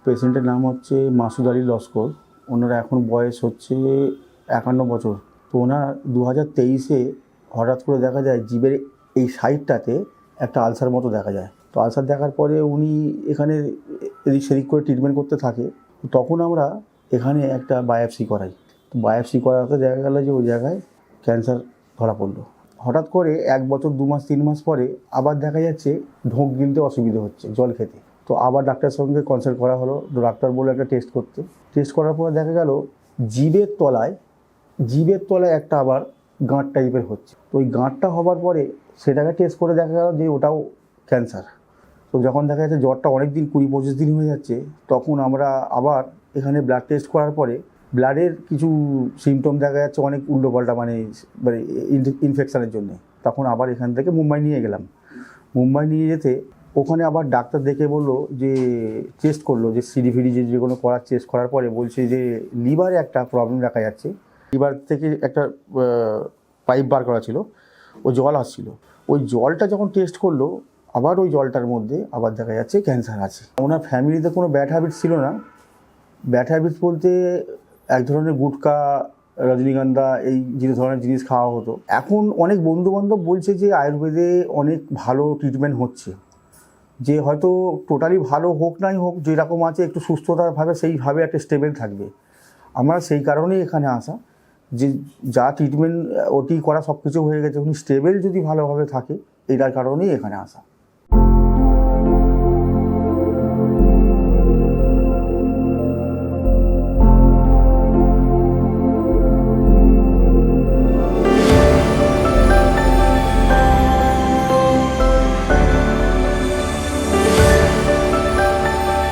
পেশেন্টের নাম হচ্ছে মাসুদ আলী লস্কর। ওনার এখন বয়স হচ্ছে 51 বছর। তো ওনার 2023-এ হঠাৎ করে দেখা যায় জিভের এই সাইডটাতে একটা আলসার মতো দেখা যায়। তো আলসার দেখার পরে উনি এখানে এদিক সেদিক করে ট্রিটমেন্ট করতে থাকে। তখন আমরা এখানে একটা বায়োপসি করাই। তো বায়োপসি করাতে দেখা গেল যে ওই জায়গায় ক্যান্সার ধরা পড়লো। হঠাৎ করে 1 বছর 2 মাস 3 মাস পরে আবার দেখা যাচ্ছে ঢোক গিলতে অসুবিধা হচ্ছে, জল খেতে। তো আবার ডাক্তারের সঙ্গে কনসাল্ট করা হলো। তো ডাক্তার বললো একটা টেস্ট করতে। টেস্ট করার পরে দেখা গেল জিভের তলায় একটা আবার গাঁট টাইপের হচ্ছে। তো ওই গাঁটটা হবার পরে সেটাকে টেস্ট করে দেখা গেল যে ওটাও ক্যান্সার। তো যখন দেখা যাচ্ছে জ্বরটা অনেক দিন 20-25 দিন হয়ে যাচ্ছে, তখন আমরা আবার এখানে ব্লাড টেস্ট করার পরে ব্লাডের কিছু সিমটম দেখা যাচ্ছে অনেক উল্টোপাল্টা, মানে ইনফেকশানের জন্য। তখন আবার এখান থেকে মুম্বাই নিয়ে গেলাম। মুম্বাই নিয়ে যেতে ওখানে আবার ডাক্তার দেখে বললো যে টেস্ট করলো, যে সিডি ফিডি যে কোনো করার টেস্ট করার পরে বলছে যে লিভারে একটা প্রবলেম দেখা যাচ্ছে। লিভার থেকে একটা পাইপ বার করা ছিল, ও জল আসছিল। ওই জলটা যখন টেস্ট করলো, আবার ওই জলটার মধ্যে আবার দেখা যাচ্ছে ক্যান্সার আছে। ওনার ফ্যামিলিতে কোনো ব্যাড হ্যাবিটস ছিল না। ব্যাড হ্যাবিটস বলতে এক ধরনের গুটকা, রজনীগন্ধা, এই যে ধরনের জিনিস খাওয়া হতো। এখন অনেক বন্ধুবান্ধব বলছে যে আয়ুর্বেদে অনেক ভালো ট্রিটমেন্ট হচ্ছে, যে হয়তো টোটালি ভালো হোক নাই হোক, যেরকম আছে একটু সুস্থতাভাবে সেইভাবে একটা স্টেবল থাকবে। আমরা সেই কারণেই এখানে আসা, যে যা ট্রিটমেন্ট ওটি করা সব কিছু হয়ে গেছে, উনি স্টেবল যদি ভালোভাবে থাকে, এটার কারণেই এখানে আসা।